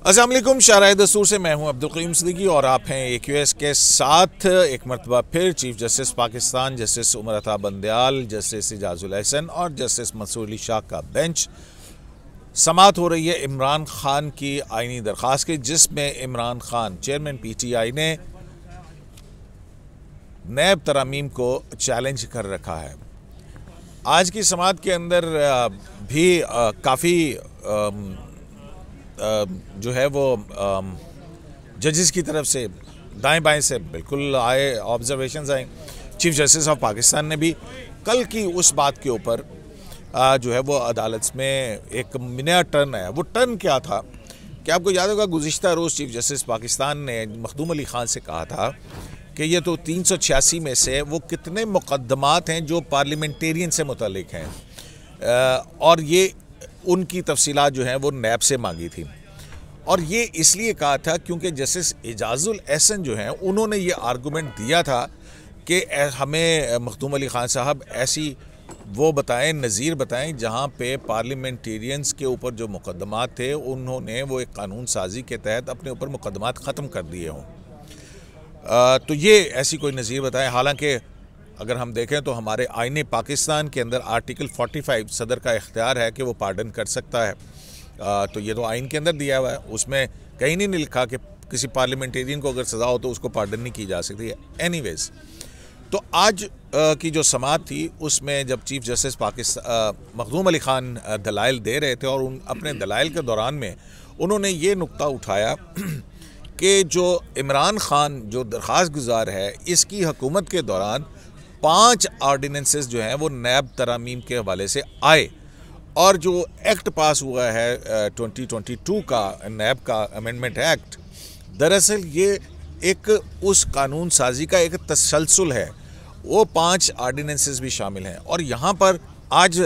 अस्सलाम वालेकुम। शाराए दस्तूर से मैं हूं अब्दुल करीम सिद्दीकी और आप हैं AQS के साथ। एक मरतबा फिर chief justice Pakistan justice Umar Ata Bandial, justice Ijajul Ehsan और जस्टिस मंसूर अली शाह का बेंच समाअत हो रही है इमरान खान की आईनी दरख्वास्त की, जिसमें इमरान खान चेयरमैन PTI ने नैब तरामीम को चैलेंज कर रखा है। आज की समाअत के अंदर भी काफ़ी जो है वो जजेस की तरफ से दाएं बाएं से बिल्कुल आए, ऑब्जर्वेशंस आए। चीफ जस्टिस ऑफ पाकिस्तान ने भी कल की उस बात के ऊपर जो है वो अदालत में एक नया टर्न आया। वो टर्न क्या था कि आपको याद होगा, गुज़िश्ता रोज़ चीफ जस्टिस पाकिस्तान ने मखदूम अली ख़ान से कहा था कि ये तो 386 में से वो कितने मुकद्दमात हैं जो पार्लियामेंटेरियन से मुतल्लिक हैं, और ये उनकी तफसीलात जो हैं वो नैब से मांगी थी। और ये इसलिए कहा था क्योंकि जस्टिस इजाजुल एहसन जो हैं उन्होंने ये आर्गूमेंट दिया था कि हमें मखदूम अली ख़ान साहब ऐसी वो बताएं, नज़ीर बताएं जहाँ पे पार्लियामेंटेरियंस के ऊपर जो मुकद्दमात थे उन्होंने वो एक कानून साजी के तहत अपने ऊपर मुकद्दमात ख़त्म कर दिए हों। तो ये ऐसी कोई नज़ीर बताएं। हालांकि अगर हम देखें तो हमारे आईने पाकिस्तान के अंदर आर्टिकल 45 सदर का इख्तियार है कि वो पार्डन कर सकता है। तो ये तो आइन के अंदर दिया हुआ है, उसमें कहीं नहीं लिखा कि किसी पार्लियामेंटेरियन को अगर सज़ा हो तो उसको पार्डन नहीं की जा सकती है। एनीवेज, तो आज की जो समाअत थी उसमें जब चीफ जस्टिस पाकिस्तान मखदूम अली ख़ान दलाइल दे रहे थे और अपने दलाइल के दौरान में उन्होंने ये नुक्ता उठाया कि जो इमरान खान जो दरख्वास्त गुजार है, इसकी हुकूमत के दौरान 5 ऑर्डिनेंसेस जो हैं वो नैब तरामीम के हवाले से आए, और जो एक्ट पास हुआ है 2022 का नैब का अमेंडमेंट एक्ट, दरअसल ये एक उस कानून साजी का एक तसलसल है। वो 5 ऑर्डिनेंसेस भी शामिल हैं। और यहाँ पर आज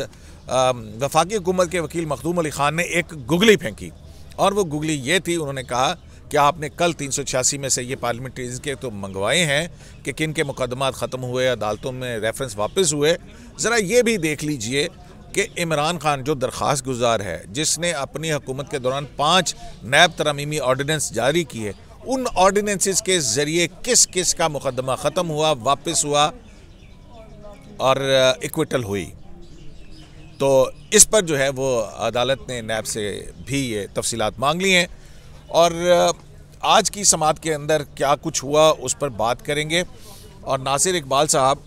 वफाकी हुकूमत के वकील मखदूम अली ख़ान ने एक गुगली फेंकी, और वो गुगली ये थी, उन्होंने कहा कि आपने कल 386 में से ये पार्लियामेंटेरियंस के तो मंगवाए हैं कि किन के मुकदमात ख़त्म हुए, अदालतों में रेफरेंस वापस हुए। ज़रा ये भी देख लीजिए कि इमरान खान जो दरख्वास्त गुजार है, जिसने अपनी हुकूमत के दौरान 5 नैब तरामीमी ऑर्डिनेंस जारी किए, उन ऑर्डिनेंसेस के ज़रिए किस किस का मुकदमा ख़त्म हुआ, वापस हुआ और इक्विटल हुई। तो इस पर जो है वो अदालत ने नैब से भी ये तफसीलात मांग ली हैं, और आज की समाअत के अंदर क्या कुछ हुआ उस पर बात करेंगे। और नासिर इकबाल साहब,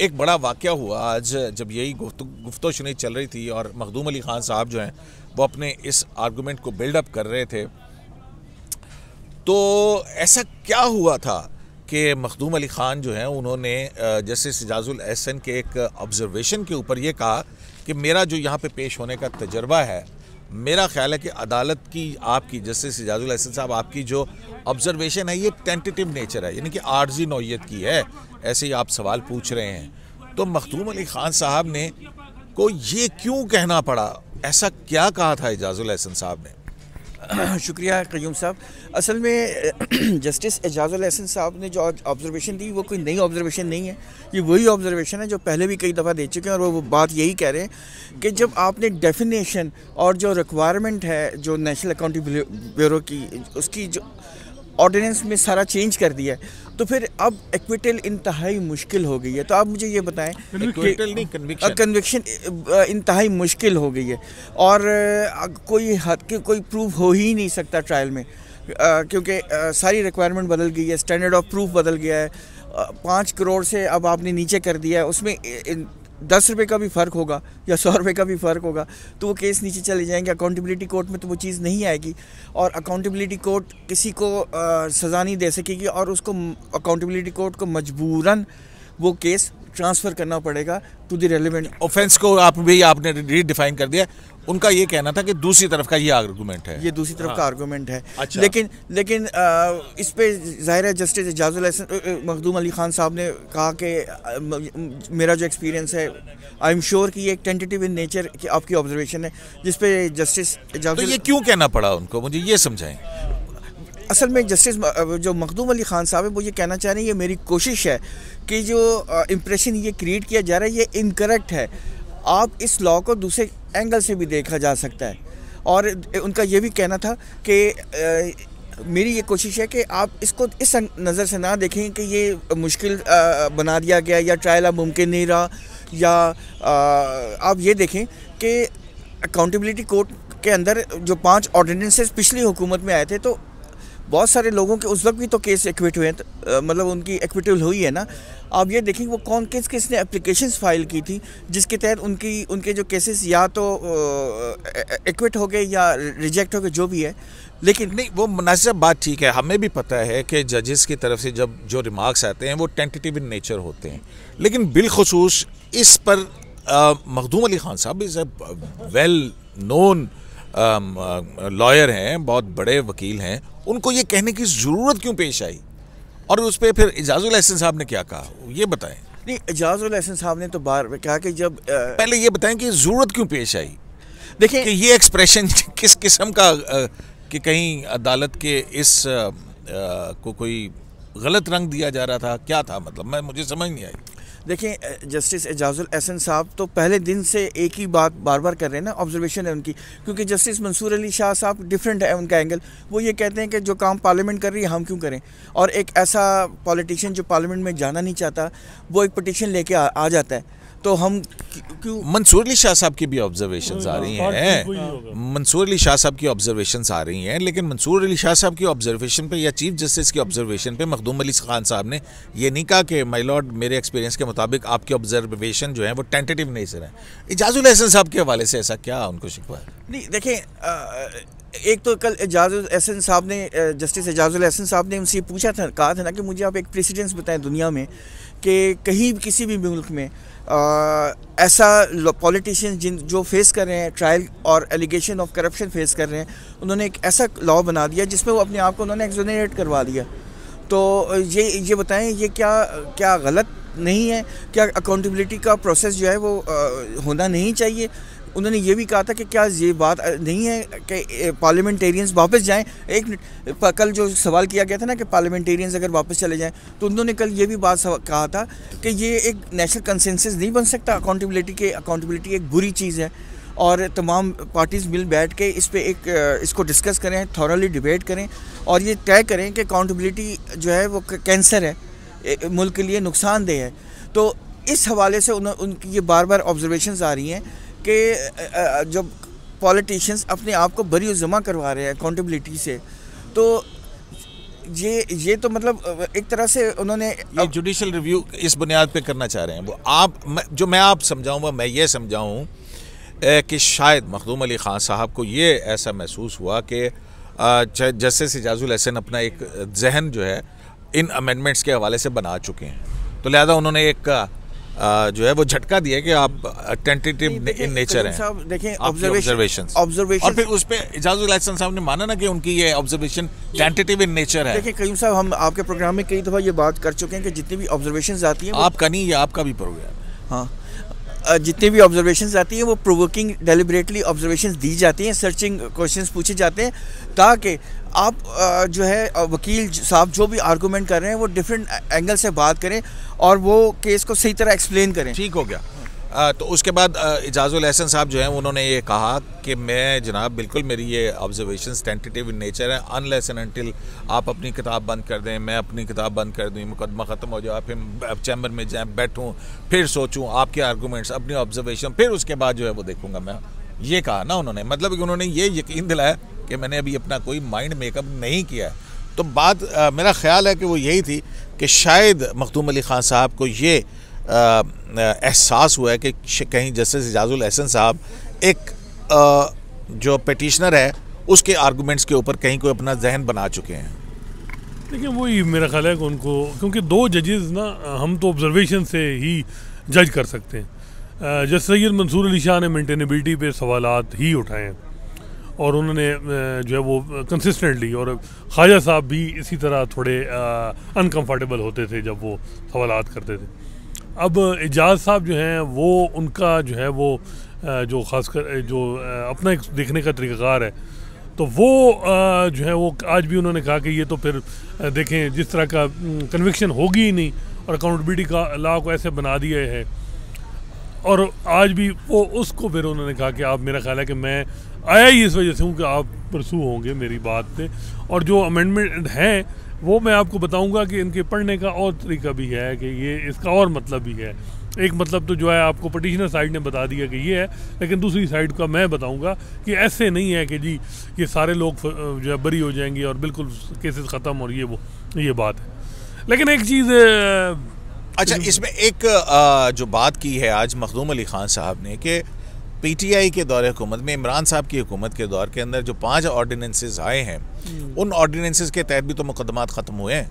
एक बड़ा वाक़या हुआ आज जब यही गुफ्तो शुनी चल रही थी और मखदूम अली ख़ान साहब जो हैं वो अपने इस आर्गूमेंट को बिल्डअप कर रहे थे। तो ऐसा क्या हुआ था कि मखदूम अली ख़ान जो हैं उन्होंने जस्टिस इजाजुल एहसन के एक ऑब्जर्वेशन के ऊपर ये कहा कि मेरा जो यहाँ पे पेश होने का तजर्बा है, मेरा ख्याल है कि अदालत की, आपकी जस्टिस इजाजुल एहसन साहब, आपकी जो ऑब्जर्वेशन है ये टेंटेटिव नेचर है, यानी कि आर्जी नौयत की है, ऐसे ही आप सवाल पूछ रहे हैं। तो मखदूम अली ख़ान साहब ने को ये क्यों कहना पड़ा, ऐसा क्या कहा था इजाजुल एहसन साहब ने? शुक्रिया क़य्यूम साहब। असल में जस्टिस इजाजुल एहसन साहब ने जो ऑब्जर्वेशन दी वो कोई नई ऑब्जर्वेशन नहीं है, ये वही ऑब्जर्वेशन है जो पहले भी कई दफ़ा दे चुके हैं। और वो बात यही कह रहे हैं कि जब आपने डेफिनेशन और जो रिक्वायरमेंट है जो नेशनल अकाउंटेबिलिटी ब्यूरो की, उसकी जो ऑर्डिनेंस में सारा चेंज कर दिया है, तो फिर अब एक्विटल इंतहाई मुश्किल हो गई है। तो आप मुझे ये बताएं, कन्विक्शन इंतहाई मुश्किल हो गई है, और कोई प्रूफ हो ही नहीं सकता ट्रायल में, क्योंकि सारी रिक्वायरमेंट बदल गई है, स्टैंडर्ड ऑफ प्रूफ बदल गया है। 5 करोड़ से अब आपने नीचे कर दिया है, उसमें 10 रुपये का भी फ़र्क होगा या 100 रुपये का भी फ़र्क होगा तो वो केस नीचे चले जाएंगे। अकाउंटेबिलिटी कोर्ट में तो वो चीज़ नहीं आएगी, और अकाउंटेबिलिटी कोर्ट किसी को सज़ा नहीं दे सकेगी, और उसको अकाउंटेबिलिटी कोर्ट को मजबूरन वो केस ट्रांसफ़र करना पड़ेगा टू द रेलेवेंट ऑफेंस को। आपने रीडिफाइन कर दिया। उनका ये कहना था कि दूसरी तरफ का ये आर्गूमेंट है, ये दूसरी तरफ का आर्गूमेंट है। अच्छा। लेकिन इस पे ज़ाहिर है जस्टिस इजाजुल एहसन मखदूम अली ख़ान साहब ने कहा कि मेरा जो एक्सपीरियंस है, आई एम श्योर कि ये एक टेंटेटिव इन नेचर की आपकी ऑब्जर्वेशन है, जिस पे जस्टिस इजाजुल। तो ये क्यों कहना पड़ा उनको, मुझे ये समझाएं। असल में जस्टिस जो मखदूम अली ख़ान साहब है वो ये कहना चाह रहे हैं, ये मेरी कोशिश है कि जो इम्प्रेशन ये क्रिएट किया जा रहा है ये इनकरेक्ट है। आप इस लॉ को दूसरे एंगल से भी देखा जा सकता है। और उनका ये भी कहना था कि मेरी ये कोशिश है कि आप इसको इस नज़र से ना देखें कि ये मुश्किल बना दिया गया या ट्रायल अब मुमकिन नहीं रहा, या आप ये देखें कि अकाउंटेबिलिटी कोर्ट के अंदर जो 5 ऑर्डिनेंसेस पिछली हुकूमत में आए थे, तो बहुत सारे लोगों के उस वक्त भी तो केस एक्विट हुए हैं, मतलब उनकी एक्विटल हुई है ना। आप ये देखें वो कौन किस ने एप्लीकेशंस फाइल की थी जिसके तहत उनके जो केसेस या तो एक्विट हो गए या रिजेक्ट हो गए, जो भी है। लेकिन नहीं, वो मुनासिब बात ठीक है, हमें भी पता है कि जजेस की तरफ से जब जो रिमार्क्स आते हैं वो टेंटेटिव इन नेचर होते हैं, लेकिन बिलखुसूस इस पर मखदूम अली खान साहब इज़ वेल नोन लॉयर हैं, बहुत बड़े वकील हैं, उनको ये कहने की ज़रूरत क्यों पेश आई? और उस पर फिर एजाजुल एहसन साहब ने क्या कहा, ये बताएं। नहीं, एजाजुल एहसन साहब ने तो बार कहा कि जब पहले ये बताएं कि ज़रूरत क्यों पेश आई। देखें कि ये एक्सप्रेशन किस किस्म का कि कहीं अदालत के इस को कोई गलत रंग दिया जा रहा था, क्या था, मतलब मुझे समझ नहीं आई। देखें, जस्टिस एजाजुल एहसन साहब तो पहले दिन से एक ही बात बार बार कर रहे हैं ना, ऑब्जर्वेशन है उनकी, क्योंकि जस्टिस मंसूर अली शाह साहब डिफरेंट है उनका एंगल। वो ये कहते हैं कि जो काम पार्लियामेंट कर रही है हम क्यों करें, और एक ऐसा पॉलिटिशियन जो पार्लियामेंट में जाना नहीं चाहता वो एक पटिशन लेके आ जाता है, तो हम क्यों। मंसूर अली शाह साहब की भी ऑब्जर्वेशंस आ रही हैं, मंसूर अली शाह साहब की ऑब्जर्वेशंस आ रही हैं, लेकिन मंसूर अली शाह साहब की ऑब्जर्वेशन पे या चीफ जस्टिस की ऑब्जर्वेशन पे मखदूम अली खान साहब ने ये नहीं कहा कि माय लॉर्ड मेरे एक्सपीरियंस के मुताबिक आपकी ऑब्जर्वेशन जो है वो टेंटेटिव नेचर है। एजाजुल एहसन साहब के हवाले से ऐसा क्या उनको शिकवा है? नहीं, देखें, एक तो कल एजाजुल एहसन साहब ने, जस्टिस एजाजुल एहसन साहब ने उनसे पूछा था, कहा था ना कि मुझे आप एक प्रेसिडेंस बताएं दुनिया में कि कहीं किसी भी मुल्क में ऐसा पॉलिटिशियन जो फेस कर रहे हैं ट्रायल और एलिगेशन ऑफ करप्शन फेस कर रहे हैं, उन्होंने एक ऐसा लॉ बना दिया जिसमें वो अपने आप को उन्होंने एक्सोनरेट करवा दिया। तो ये बताएं, ये क्या गलत नहीं है? क्या अकाउंटेबिलिटी का प्रोसेस जो है वो होना नहीं चाहिए? उन्होंने ये भी कहा था कि क्या ये बात नहीं है कि पार्लियामेंटेरियंस वापस जाएं। कल जो सवाल किया गया था ना कि पार्लियामेंटेरियंस अगर वापस चले जाएं, तो उन्होंने कल ये भी बात कहा था कि ये एक नेशनल कंसेंसस नहीं बन सकता अकाउंटेबिलिटी एक बुरी चीज़ है, और तमाम पार्टीज़ मिल बैठ के इसको डिस्कस करें, थॉरली डिबेट करें और ये तय करें कि अकाउंटेबिलिटी जो है वो कैंसर है, मुल्क के लिए नुकसानदेह है। तो इस हवाले से उनकी ये बार बार ऑब्जर्वेशंस आ रही हैं कि जब पॉलिटिशियंस अपने आप को बरी जमा करवा रहे हैं अकाउंटेबिलिटी से, तो ये तो मतलब एक तरह से उन्होंने ये जुडिशल रिव्यू इस बुनियाद पे करना चाह रहे हैं। वो मैं आप समझाऊँ, मैं ये समझाऊँ कि शायद मखदूम अली खान साहब को ये ऐसा महसूस हुआ कि जस्टिस एजाजुल एहसन अपना एक जहन जो है इन अमेंडमेंट्स के हवाले से बना चुके हैं, तो लिहाजा उन्होंने एक जो है वो झटका दिया कि आप टेंटेटिव इन नेचर हैं। देखें ऑब्जर्वेशन और फिर उस पर एजाजुल एहसन साहब ने माना ना कि उनकी ये ऑब्जर्वेशन टेंटेटिव इन नेचर है। देखिए कयूम साहब, हम आपके प्रोग्राम में कई दफ़ा ये बात कर चुके हैं कि जितनी भी ऑब्जर्वेशंस आती हैं, आपका नहीं, ये आपका भी प्रोग्राम, हाँ, जितनी भी ऑब्जर्वेशंस आती हैं वो प्रोवोकिंग डेलिबरेटली ऑब्जर्वेशंस दी जाती हैं, सर्चिंग क्वेश्चंस पूछे जाते हैं, ताकि आप जो है वकील साहब जो भी आर्गूमेंट कर रहे हैं वो डिफरेंट एंगल से बात करें और वो केस को सही तरह एक्सप्लेन करें। ठीक हो गया। तो उसके बाद एजाजुल एहसन साहब जो हैं उन्होंने ये कहा कि मैं जनाब बिल्कुल मेरी ये ऑब्जर्वेशंस टेंटेटिव इन नेचर है, अनलेस एंड अनटिल आप अपनी किताब बंद कर दें, मैं अपनी किताब बंद कर दूँ, मुकदमा ख़त्म हो जाए, फिर चैम्बर में जाए बैठूँ, फिर सोचूँ आपके आर्गूमेंट्स, अपनी ऑब्जर्वेशन, फिर उसके बाद जो है वो देखूँगा मैं। ये कहा ना उन्होंने, मतलब कि उन्होंने ये यकीन दिलाया कि मैंने अभी अपना कोई माइंड मेकअप नहीं किया है। तो बात मेरा ख्याल है कि वो यही थी कि शायद मखदूम अली खान साहब को ये एहसास हुआ है कि कहीं जस्टिस एजाजुल एहसन साहब एक जो पिटिशनर है उसके आर्गूमेंट्स के ऊपर कहीं कोई अपना जहन बना चुके हैं। देखिए वही मेरा ख्याल है कि उनको, क्योंकि दो जजेस ना, हम तो ऑब्जर्वेशन से ही जज कर सकते हैं। जज सैयद मंसूर अली शाह ने मेंटेनेबिलिटी पे सवालात ही उठाए हैं और उन्होंने जो है वो कंसिस्टेंटली, और ख्वाजा साहब भी इसी तरह थोड़े अनकम्फर्टेबल होते थे जब वो सवालात करते थे। अब एजाज साहब जो हैं वो उनका जो है वो जो ख़ासकर जो अपना एक देखने का तरीक़ाकार है, तो वो जो है वो आज भी उन्होंने कहा कि ये तो फिर देखें जिस तरह का कन्विक्शन होगी ही नहीं और अकाउंटेबिलिटी का लॉ को ऐसे बना दिया है। और आज भी वो उसको फिर उन्होंने कहा कि आप, मेरा ख्याल है कि मैं आया ही इस वजह से हूँ कि आप परसू होंगे मेरी बात पे, और जो अमेंडमेंट हैं वो मैं आपको बताऊंगा कि इनके पढ़ने का और तरीका भी है कि ये इसका और मतलब भी है। एक मतलब तो जो है आपको पटिशनर साइड ने बता दिया कि ये है, लेकिन दूसरी साइड का मैं बताऊंगा कि ऐसे नहीं है कि जी ये सारे लोग जो है बरी हो जाएंगे और बिल्कुल केसेस ख़त्म और ये बात है। लेकिन एक चीज़ अच्छा, इसमें एक जो बात की है आज मखदूम अली खान साहब ने कि पीटीआई के दौर हुकूमत में, इमरान साहब की हुकूमत के दौर के अंदर जो 5 ऑर्डिनेंसेस आए हैं, उन ऑर्डिनेंसेस के तहत भी तो मुकदमात ख़त्म हुए हैं।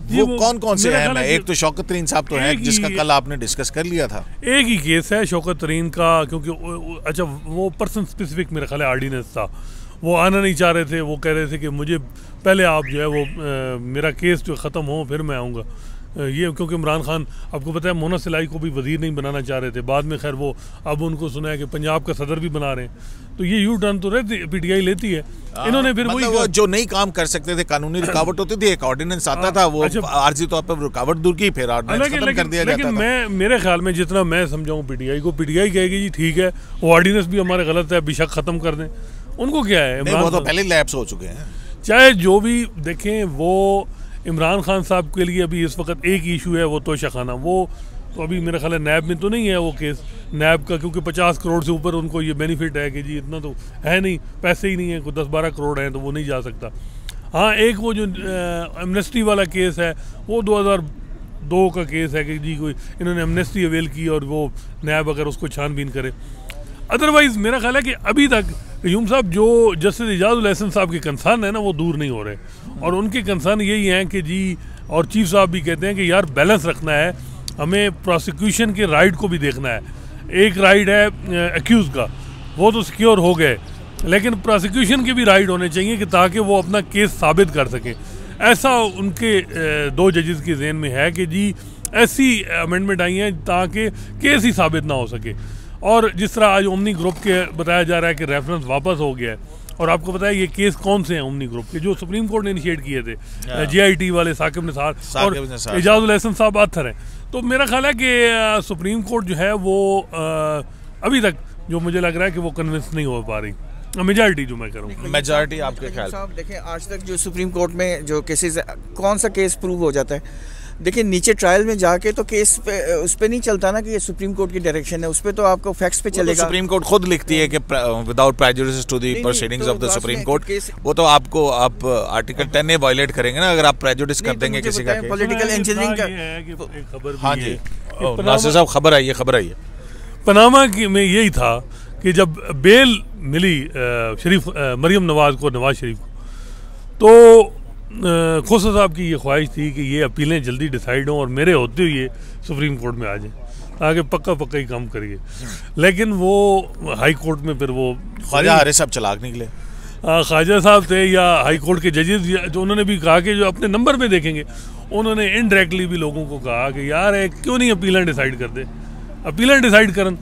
वो कौन कौन से हैं? एक तो शौकत तरीन साहब तो हैं जिसका कल आपने डिस्कस कर लिया था। एक ही केस है शौकत तरीन का, क्योंकि अच्छा वो पर्सन स्पेसिफिक मेरा ख्याल है ऑर्डिनेंस था, वो आना नहीं चाह रहे थे। वो कह रहे थे कि मुझे पहले आप जो है वो मेरा केस जो ख़त्म हो फिर मैं आऊँगा। ये क्योंकि इमरान खान आपको पता है मोना सिलाई को भी वज़ीर नहीं बनाना चाह रहे थे, बाद में खैर वो अब उनको सुना है कि पंजाब का सदर भी बना रहे हैं। तो ये यू टर्न तो रहती पीटीआई लेती है। इन्होंने फिर मतलब वो जो नहीं काम कर सकते थे, कानूनी रुकावट होती थी, एक ऑर्डिनेंस आता था, वो आर्जी तौर पर रुकावट दूर की, फिर ऑर्डिनेंस खत्म कर दिया जाता था। लेकिन मेरे ख्याल में जितना मैं समझाऊं पीटीआई को, पीटीआई कहेगी जी ठीक है वो ऑर्डिनेंस भी हमारे गलत है, बेशक ख़त्म कर दें। उनको क्या है, वो तो पहले लैप्स हो चुके हैं। चाहे जो भी देखें, वो इमरान खान साहब के लिए अभी इस वक्त एक इशू है वो तोशा खाना। वो तो अभी मेरा ख्याल है नैब में तो नहीं है वो केस नैब का, क्योंकि 50 करोड़ से ऊपर उनको ये बेनिफिट है कि जी इतना तो है नहीं, पैसे ही नहीं है, कोई 10-12 करोड़ हैं तो वो नहीं जा सकता। हाँ, एक वो जो एमनेस्टी वाला केस है वो 2002 का केस है कि जी कोई इन्होंने एमनेस्टी अवेल की और वो नैब अगर उसको छानबीन करे। अदरवाइज़ मेरा ख्याल है कि अभी तक क़य्यूम साहब जो जस्टिस एजाजुल एहसन साहब के कंसर्न है ना वो दूर नहीं हो रहे, और उनके कंसर्न यही हैं कि जी, और चीफ साहब भी कहते हैं कि यार बैलेंस रखना है, हमें प्रोसिक्यूशन के राइट को भी देखना है। एक राइट है एक्यूज़ का, वो तो सिक्योर हो गए, लेकिन प्रोसिक्यूशन के भी राइट होने चाहिए कि ताकि वो अपना केस साबित कर सकें। ऐसा उनके 2 जजेस के ज़हन में है कि जी ऐसी अमेंडमेंट आई हैं ताकि केस ही साबित ना हो सके। और जिस तरह आज ओमनी ग्रुप के बताया जा रहा है कि रेफरेंस वापस हो गया है, और आपको पता है ये केस कौन से हैं ओमनी ग्रुप के, जो सुप्रीम कोर्ट ने इनिशिएट किए थे, JIT वाले साकिब निसार और एजाजुल एहसन साहब आथर हैं। तो मेरा ख्याल है कि सुप्रीम कोर्ट जो है वो अभी तक जो मुझे लग रहा है कि वो कन्विंस नहीं हो पा रही, मेजॉरिटी जो मैं करूँ। मेजॉरिटी आपके ख्याल साहब देखें, आज तक जो सुप्रीम कोर्ट में जो केसेस, कौन सा केस प्रूव हो जाता है? देखिए नीचे ट्रायल में जाके तो केस पे उस पर नहीं चलता ना कि ये सुप्रीम कोर्ट की डायरेक्शन है, उस पर तो आपको फैक्ट्स पे चलेगा। तो सुप्रीम कोर्ट खुद लिखती है कि without prejudice to the proceedings of the Supreme Court, वो तो आपको आप आर्टिकल 10 ए वायलेट करेंगे ना अगर आप प्रेजुडिस कर देंगे किसी का। पॉलिटिकल इंजीनियरिंग का हाँ जी, नासिर साहब खबर आई है पनामा में यही था कि जब बेल मिली शरीफ मरियम नवाज को, नवाज शरीफ को, तो खोसा साहब की ये ख्वाहिश थी कि ये अपीलें जल्दी डिसाइड हों और मेरे होते हुए सुप्रीम कोर्ट में आ जाएं ताकि पक्का ही काम करिए। लेकिन वो हाई कोर्ट में फिर वो ख्वाजा हारिस साहब चलाक निकले। ख्वाजा साहब थे या हाई कोर्ट के जजेस, जो उन्होंने भी कहा कि जो अपने नंबर पे देखेंगे, उन्होंने इनडायरेक्टली भी लोगों को कहा कि यार क्यों नहीं अपीलें डिसाइड कर दे, अपीलें डिसाइड करन,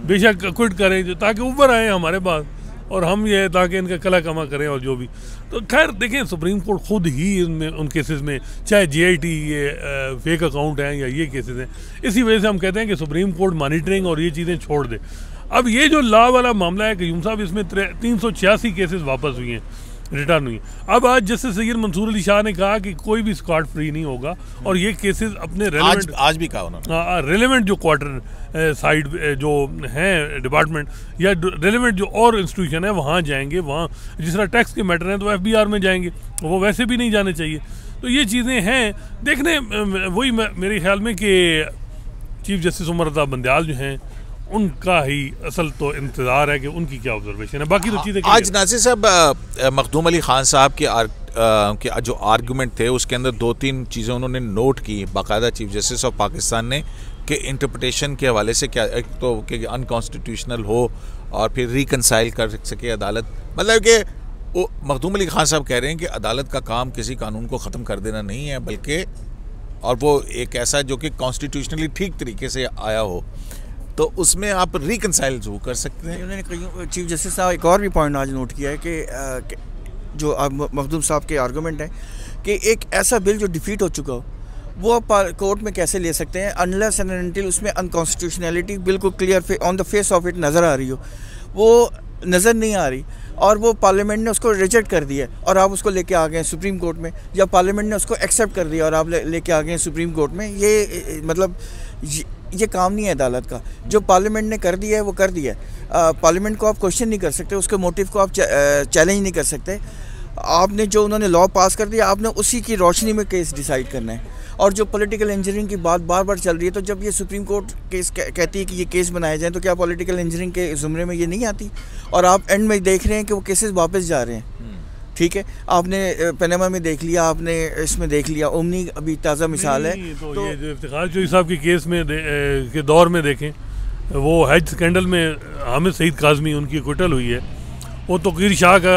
बेशक क्विट करें जो ताकि ऊपर आए हमारे पास, और हम ये ताकि इनका कला कमा करें और जो भी। तो खैर देखें, सुप्रीम कोर्ट खुद ही इनमें उन केसेस में, चाहे JIT ये फेक अकाउंट हैं या ये केसेस हैं, इसी वजह से हम कहते हैं कि सुप्रीम कोर्ट मॉनिटरिंग और ये चीज़ें छोड़ दे। अब ये जो लॉ वाला मामला है क़य्यूम साहब, इसमें 386 केसेस वापस हुई हैं, रिटर्न हुई। अब आज जस्टिस सैयद मंसूर अली शाह ने कहा कि कोई भी स्कॉट फ्री नहीं होगा, और ये केसेस अपने रेलेवेंट, आज भी कहा उन्होंने, रेलेवेंट जो क्वार्टर साइड जो हैं डिपार्टमेंट या रेलेवेंट जो और इंस्टीट्यूशन है वहाँ जाएंगे। वहाँ जिस तरह टैक्स के मैटर हैं तो FBR में जाएंगे, वो वैसे भी नहीं जाने चाहिए। तो ये चीज़ें हैं देखने, वही मेरे ख्याल में कि चीफ जस्टिस उमर रज़ा बंदयाल जो हैं उनका ही असल तो इंतज़ार है कि उनकी क्या ऑब्जर्वेशन है, बाकी तो चीज़ें। आज नासिर साहब मखदूम अली खान साहब के जो आर्गूमेंट थे उसके अंदर 2-3 चीज़ें उन्होंने नोट की बाकायदा चीफ जस्टिस ऑफ पाकिस्तान ने, कि इंटरप्रिटेशन के हवाले से क्या, एक तो कि अनकॉन्स्टिट्यूशनल हो और फिर रिकनसाइल कर सके अदालत। मतलब कि वो मखदूम अली खान साहब कह रहे हैं कि अदालत का काम किसी कानून को ख़त्म कर देना नहीं है, बल्कि और वो एक ऐसा जो कि कॉन्स्टिट्यूशनली ठीक तरीके से आया हो तो उसमें आप रिकनसाइल जरूर कर सकते हैं। उन्होंने चीफ जस्टिस साहब एक और भी पॉइंट आज नोट किया है कि जो मखदूम साहब के आर्गूमेंट है कि एक ऐसा बिल जो डिफीट हो चुका हो वो कोर्ट में कैसे ले सकते हैं अनलेस एंड अनटिल उसमें अनकॉन्स्टिट्यूशनैलिटी बिल्कुल clear on the face of it नज़र आ रही हो। वो नज़र नहीं आ रही और वो पार्लियामेंट ने उसको रिजेक्ट कर दिया और आप उसको लेके आ गए सुप्रीम कोर्ट में, या पार्लियामेंट ने उसको एक्सेप्ट कर दिया और आप लेके आ गए सुप्रीम कोर्ट में। ये मतलब ये काम नहीं है अदालत का। जो पार्लियामेंट ने कर दिया है वो कर दिया है। पार्लियामेंट को आप क्वेश्चन नहीं कर सकते, उसके मोटिव को आप चैलेंज नहीं कर सकते। आपने जो उन्होंने लॉ पास कर दिया, आपने उसी की रोशनी में केस डिसाइड करना है। और जो पॉलिटिकल इंजीनियरिंग की बात बार बार चल रही है, तो जब ये सुप्रीम कोर्ट केस कहती है कि ये केस बनाए जाएँ, तो क्या पॉलिटिकल इंजीनियरिंग के ज़ुमरे में ये नहीं आती? और आप एंड में देख रहे हैं कि वो केसेस वापस जा रहे हैं। ठीक है, आपने पनामा में देख लिया, आपने इसमें देख लिया, ओमनी अभी ताज़ा मिसाल है। तो ये जो इफ्तिखार चौधरी साहब के केस में के दौर में देखें, वो हज स्कैंडल में हामिद सईद काज़मी उनकी एक्विटल हुई है। वो तौकीर शाह का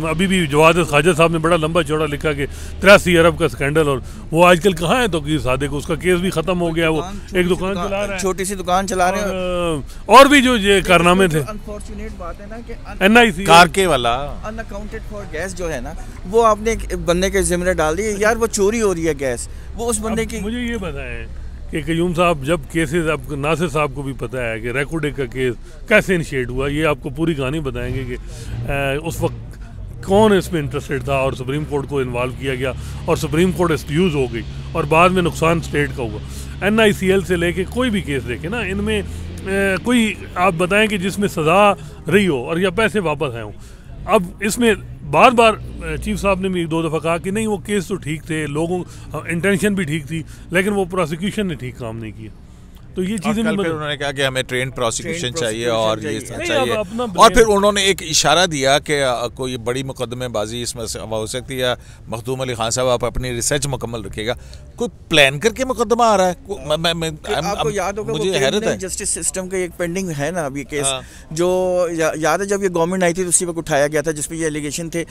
अभी भी जवाद ख्वाजा साहब ने बड़ा लंबा चौड़ा लिखा कि 83 अरब का स्कैंडल, और वो आजकल कहाँ है तौकीर सादिक, उसका केस भी ख़त्म हो गया। वो एक दुकान चला रहा है, छोटी सी दुकान चला रहे हैं। और भी जो ये कारनामे थे। अनफॉर्चुनेट बात है ना कि NIC कारके वाला अनअकाउंटेड फॉर गैस जो है ना, वो आपने बंदे के जिम्मे डाल दी। यार वो चोरी हो रही है गैस, वो उस बंदे की। मुझे ये बताएं कि कयूम साहब, जब केसेस, अब नासिर साहब को भी पता है कि रेकोडे का केस कैसे इनिशिएट हुआ, ये आपको पूरी कहानी बताएंगे कि उस वक्त कौन इसमें इंटरेस्टेड था और सुप्रीम कोर्ट को इन्वॉल्व किया गया और सुप्रीम कोर्ट एक्सक्यूज़ हो गई और बाद में नुकसान स्टेट का हुआ। NICL से लेके कोई भी केस देखे ना, इनमें कोई आप बताएं कि जिसमें सज़ा रही हो और या पैसे वापस आए हों। अब इसमें बार बार चीफ साहब ने भी 2 दफ़ा कहा कि नहीं वो केस तो ठीक थे, लोगों इंटेंशन भी ठीक थी, लेकिन वो प्रोसिक्यूशन ने ठीक काम नहीं किया। तो ये चीज़ें भी उन्होंने कहा कि हमें ट्रेन प्रोसिक्यूशन चाहिए और ये चाहिए। अब और फिर उन्होंने एक इशारा दिया कि कोई बड़ी मुकदमेबाजी इसमें हो सकती है। मखदूम अली खान साहब, आप अपनी रिसर्च मुकम्मल रखिएगा, कोई प्लान करके मुकदमा आ रहा है। आपको याद होगा मुझे हैरत है, जस्टिस सिस्टम का एक पेंडिंग है ना अभी केस, जो याद है जब ये गवर्नमेंट आई थी तो उसी वक्त उठाया गया था, जिसमें ये एलिगेशन थे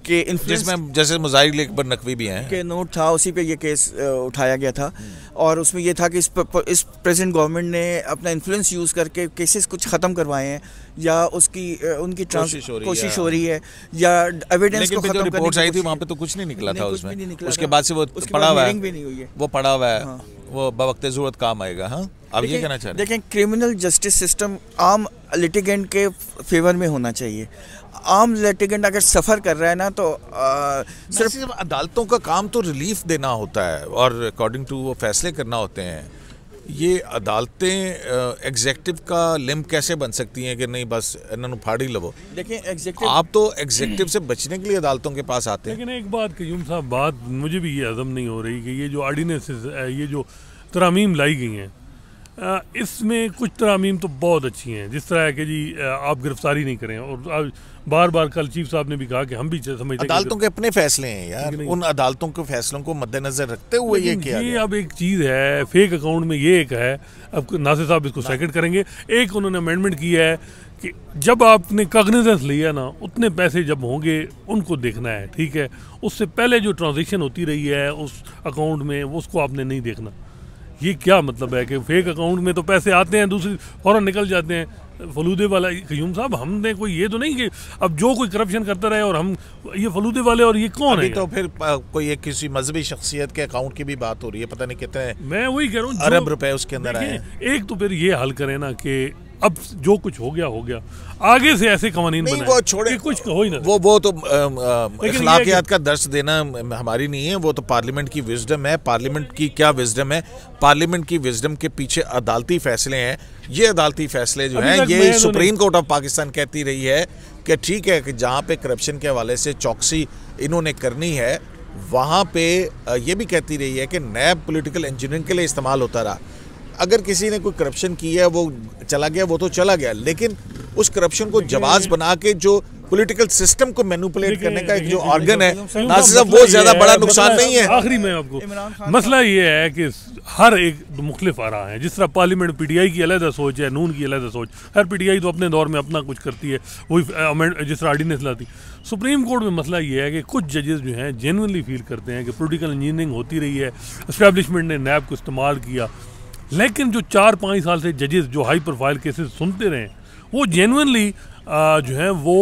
कि जिसमें जैसे मुजाहिर अकबर नकवी भी हैं के नोट था, उसी पे ये केस उठाया गया था। और उसमें ये था कि इस प्रेजेंट गवर्नमेंट ने अपना इन्फ्लुएंस यूज़ करके केसेस कुछ ख़त्म करवाए हैं, या उनकी कोशिश हो रही है, या एविडेंस को खत्म करने की। आई थी वहाँ पे तो कुछ नहीं निकला था उसमें। उसके बाद से वो पड़ा हुआ है, वो पड़ा हुआ है, वो बवक्त ज़रूरत काम आएगा। हाँ, अब ये कहना चाह रहे हैं, देखें, क्रिमिनल जस्टिस सिस्टम आम लिटिगेंट के फेवर में होना चाहिए। आम लिटिगेंट अगर सफ़र कर रहा है ना, तो सिर्फ अदालतों का काम तो रिलीफ देना होता है और अकॉर्डिंग टू वो फैसले करना होते हैं। ये अदालतें एग्जेक्टिव का लिम्ब कैसे बन सकती हैं कि नहीं बस इन्होंने फाड़ी लवो। देखिए, एग्जेक्टिव, आप तो एग्जेक्टिव से बचने के लिए अदालतों के पास आते हैं। लेकिन एक बात कयूम साहब, बात मुझे भी ये हजम नहीं हो रही कि ये जो ऑर्डिनेंसेस, ये जो तरामीम लाई गई हैं, इसमें कुछ तरामीम तो बहुत अच्छी हैं, जिस तरह कि जी आप गिरफ्तारी नहीं करें। और बार बार कल चीफ साहब ने भी कहा कि हम भी समझते हैं अदालतों के अपने फैसले हैं यार, उन अदालतों के फैसलों को मद्देनजर रखते हुए ये किया गया। अब एक चीज़ है, फेक अकाउंट में ये एक है, अब नासिर साहब इसको सेकंड करेंगे। एक उन्होंने अमेंडमेंट किया है कि जब आपने कॉग्निजेंस लिया ना, उतने पैसे जब होंगे उनको देखना है, ठीक है। उससे पहले जो ट्रांजेक्शन होती रही है उस अकाउंट में, उसको आपने नहीं देखना। ये क्या मतलब है कि फेक अकाउंट में तो पैसे आते हैं, दूसरी फौरन निकल जाते हैं। फलूदे वाला कयूम साहब, हमने कोई ये तो नहीं कि अब जो कोई करप्शन करता रहे और हम ये फलूदे वाले, और ये कौन है? तो फिर कोई एक किसी मजहबी शख्सियत के अकाउंट की भी बात हो रही है, पता नहीं कितने मैं वही कह रहा हूँ अरब रुपए उसके अंदर आए। एक तो फिर ये हल करें ना कि अब जो कुछ हो गया, आगे से ऐसे कवानीन बनाएं, वो छोड़े, कुछ हो ही ना। वो तो अखलाकियात का दर्स देना हमारी नहीं है, वो तो पार्लियामेंट की विजडम है। पार्लियामेंट की क्या विजडम है? पार्लियामेंट की विजडम के पीछे अदालती फैसले हैं। ये अदालती फैसले जो हैं, ये सुप्रीम कोर्ट ऑफ पाकिस्तान कहती रही है कि ठीक है कि जहाँ पे करप्शन के हवाले से चौकसी इन्होंने करनी है, वहाँ पे ये भी कहती रही है कि नैब पॉलिटिकल इंजीनियरिंग के लिए इस्तेमाल होता रहा। अगर किसी ने कोई करप्शन किया है, वो चला गया, वो तो चला गया, लेकिन उस करप्शन को जवाज बना के जो पॉलिटिकल सिस्टम को मैनिपुलेट करने का एक जो ऑर्गन है नासिर साहब, वो ज्यादा बड़ा नुकसान नहीं है। आखिरी में आपको मसला ये है कि हर एक मुख्तलिफ आ रहा है। जिस तरह पार्लियामेंट PTI की अलग सोच है, नून की अलग सोच, हर PTI तो अपने दौर में अपना कुछ करती है, वही जिस तरह ऑर्डिनेंस लाती। सुप्रीम कोर्ट में मसला ये है कि कुछ जजेस जो हैं जेन्युइनली फील करते हैं कि पॉलिटिकल इंजीनियरिंग होती रही है, एस्टैब्लिशमेंट ने नैब को इस्तेमाल किया, लेकिन जो 4-5 साल से जजेस जो हाई प्रोफाइल केसेस सुनते रहे, वो जेन्युइनली जो है वो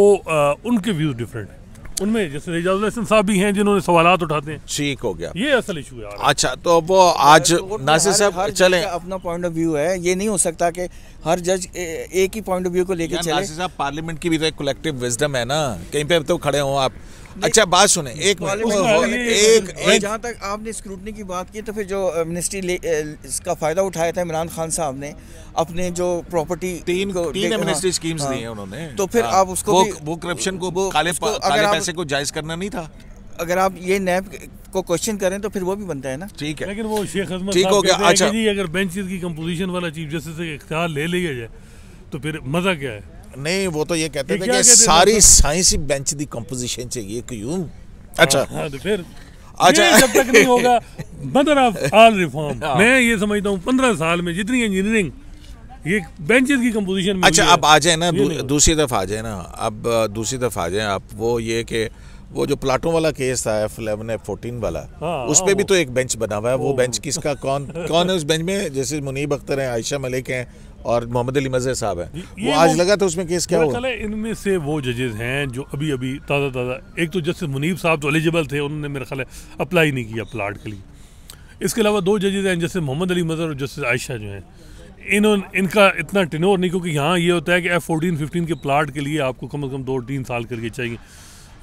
उनके व्यूज़ डिफरेंट हैं। उनमें जैसे एजाजुल हसन साहब भी हैं जिन्होंने सवालात उठाते हैं। ठीक हो गया, ये असल इशू है। अच्छा, तो वो आज नासिर साहब चले, अपना पॉइंट ऑफ व्यू है, ये नहीं हो सकता कि हर जज एक ही पॉइंट ऑफ व्यू को लेके चले। नासिर साहब, पार्लियामेंट की भी तो एक कलेक्टिव विजडम है ना, कहीं पे तो खड़े हो आप। अच्छा बात सुने, एक जहाँ तक आपने स्क्रूटनी की बात की, तो फिर जो मिनिस्ट्री इसका फायदा उठाया था इमरान खान साहब ने अपने जो प्रॉपर्टी तीन मिनिस्ट्री स्कीम्स दी हैं उन्होंने, तो फिर आप उसको वो करप्शन को काले पैसे को जायज करना नहीं था। अगर आप ये नैब को क्वेश्चन करें तो फिर वो भी बनता है ना। ठीक है, लेकिन वो शेख अजमत ठीक हो गया। अच्छा जी, अगर बेंच की कंपोजिशन वाला चीफ जस्टिस से इख्तियार ले लिया जाए तो फिर मजा क्या है? नहीं, वो तो ये कहते थे कि सारी साइंसी बेंच दी कंपोजिशन चाहिए क्यों। अच्छा तो फिर अच्छा जब तक नहीं होगा मदर ऑफ ऑल रिफॉर्म। मैं ये समझता हूँ 15 साल में जितनी इंजीनियरिंग ये बेंचेस की कंपोजिशन में। अच्छा, अब आ जाए ना दूसरी तरफ आ जाए ना, अब दूसरी तरफ आ जाए आप, वो ये कि वो जो प्लाटों वाला केस था F11 F14 वाला, उस पे भी तो एक बेंच बना हुआ है। वो बेंच किसका, कौन है उस बेंच में? जैसे मुनीब अख्तर हैं, आयशा मलिक हैं और मोहम्मद अली मजहर साहब हैं। वो आज लगा था उसमें केस क्या हुआ? इनमें से वो जजेस हैं जो अभी ताज़ा एक तो जस्टिस मुनीब साहब तो एलिजिबल थे, उन्होंने मेरा ख्याल है अप्लाई नहीं किया प्लाट के लिए। इसके अलावा 2 जजेस हैं जैसे मोहम्मद अली मजहर और जस्टिस आयशा जो हैं, इनका इतना टेन्योर नहीं, क्योंकि यहाँ ये होता है कि F14-15 के प्लाट के लिए आपको कम से कम 2-3 साल करके चाहिए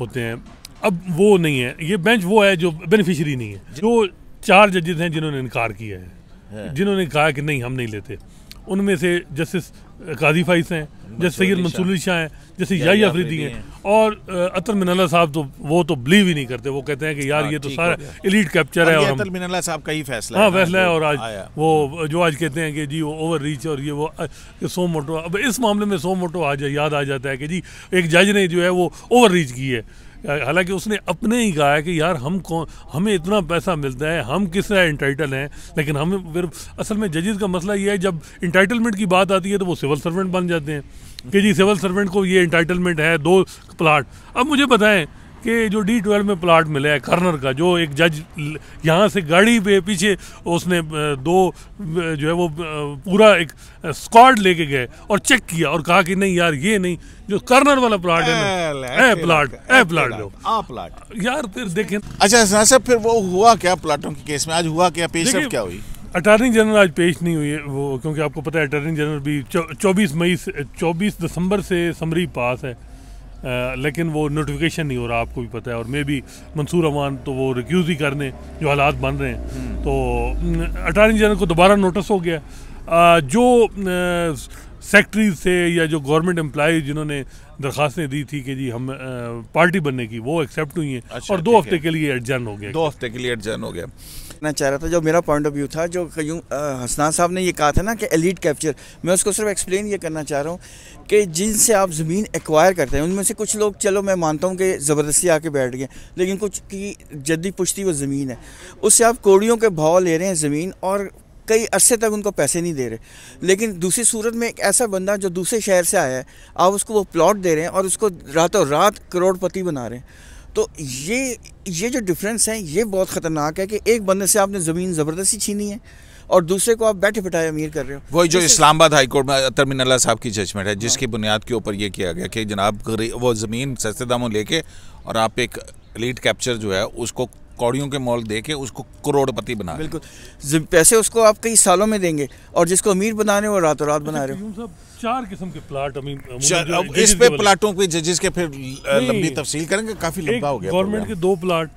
होते हैं। अब वो नहीं है, ये बेंच वो है जो बेनिफिशियरी नहीं है। जो 4 जजेस हैं जिन्होंने इनकार किया है, जिन्होंने कहा कि नहीं हम नहीं लेते, उनमें से जस्टिस काजी फाइज हैं, जस्टिस सैयद मंसूर अली शाह हैं, जस्टिस याहिया अफरीदी हैं और अतर मिनल्ला साहब तो वो तो बिलीव ही नहीं करते। वो कहते हैं कि यार ये तो सारा एलीट कैप्चर है। और अतर मिनल्ला साहब का ही फैसला है, हाँ फैसला है। और आज वो जो आज कहते हैं कि जी वो ओवर रीच और ये वो सो मोटो, अब इस मामले में सो मोटो याद आ जाता है कि जी एक जज ने जो है वो ओवर रीच की है। हालांकि उसने अपने ही कहा है कि यार हमें इतना पैसा मिलता है, हम किस तरह इंटाइटल हैं। लेकिन हमें फिर असल में जजेस का मसला ये है, जब इंटाइटलमेंट की बात आती है तो वो सिविल सर्वेंट बन जाते हैं कि जी सिविल सर्वेंट को ये इंटाइटलमेंट है 2 प्लाट। अब मुझे बताएं कि जो D12 में प्लाट मिला है कर्नर का, जो एक जज यहाँ से गाड़ी पे पीछे उसने 2 जो है वो पूरा एक स्क्वाड लेके गए और चेक किया और कहा कि नहीं यार ये नहीं, जो कर्नर वाला प्लाट है ना, प्लाट यार। फिर देखें। अच्छा साहब, फिर वो हुआ क्या प्लाटों के केस में? आज हुआ क्या, पेशरफ क्या हुई? अटॉर्नी जनरल आज पेश नहीं हुई है वो, क्योंकि आपको पता है अटॉर्नी जनरल भी 24 दिसंबर से समरी पास है, लेकिन वो नोटिफिकेशन नहीं हो रहा, आपको भी पता है। और मे भी मंसूर अमान तो वो रिक्यूज़ ही करने जो हालात बन रहे हैं, तो अटॉर्नी जनरल को दोबारा नोटिस हो गया। जो सेक्रेटरीज थे या जो गवर्नमेंट एम्प्लॉइज जिन्होंने दरखास्तें दी थी कि जी हम पार्टी बनने की, वो एक्सेप्ट हुई हैं। अच्छा, और 2 हफ्ते के लिए एडजर्न हो गया। 2 हफ्ते के लिए एडजर्न हो गया। मैं चाह रहा था, जो मेरा पॉइंट ऑफ व्यू था, जो हसनान साहब ने ये कहा था ना कि एलीट कैप्चर, मैं उसको सिर्फ एक्सप्लेन ये करना चाह रहा हूँ कि जिनसे आप ज़मीन एक्वायर करते हैं उनमें से कुछ लोग, चलो मैं मानता हूँ कि ज़बरदस्ती आके बैठ गए, लेकिन कुछ की जद्दी पुश्ती वो ज़मीन है, उससे आप कौड़ियों के भाव ले रहे हैं ज़मीन और कई अरसे तक उनको पैसे नहीं दे रहे। लेकिन दूसरी सूरत में एक ऐसा बंदा जो दूसरे शहर से आया है, आप उसको वो प्लॉट दे रहे हैं और उसको रातों रात करोड़पति बना रहे हैं। तो ये जो डिफरेंस है ये बहुत ख़तरनाक है कि एक बंदे से आपने ज़मीन ज़बरदस्ती छीनी है और दूसरे को आप बैठे बिठाए अमीर कर रहे हो। वही जो इस्लामाबाद हाई कोर्ट में अतर मिनल्ला साहब की जजमेंट है, जिसकी बुनियाद के ऊपर ये किया गया कि जनाब वो ज़मीन सस्ते दामों लेके और आप एक एलीट कैप्चर जो है उसको कौड़ियों के मोल दे के उसको करोड़पति बना। बिल्कुल, पैसे उसको आप कई सालों में देंगे और जिसको अमीर बना रहे हो रातों रात बना रहे हो। 4 किस्म के प्लाट, इस पे प्लाटों पे जजेस के फिर लंबी तफसील करेंगे, काफी लंबा हो गया। गवर्नमेंट के 2 प्लाट,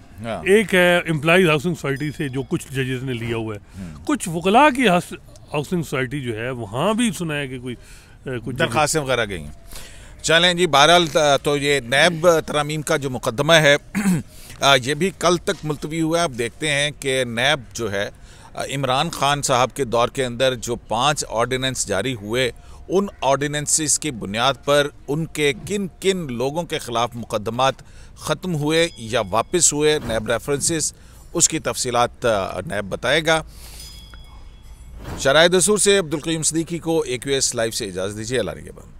एक है एम्प्लॉइज हाउसिंग सोसाइटी से जो कुछ जजेस ने लिया हुआ है, कुछ वकला की हाउसिंग सोसाइटी जो है वहाँ भी सुना है कि कुछ दरखास्तें वगैरह गई हैं। चलें जी, बहरहाल तो ये नैब तरामीम का जो मुकदमा है ये भी कल तक मुलतवी हुआ है। अब देखते हैं कि नैब जो है इमरान खान साहब के दौर के अंदर जो 5 ऑर्डिनेंस जारी हुए, उन ऑर्डिनेंसेस की बुनियाद पर उनके किन किन लोगों के ख़िलाफ़ मुकदमात ख़त्म हुए या वापस हुए, नैब रेफरेंसेस, उसकी तफसीलात नैब बताएगा। शराय दसूर से अब्दुल क़य्यूम सिद्दीकी को AQS लाइव से इजाज़त दीजिए। अल्लाह के बाद।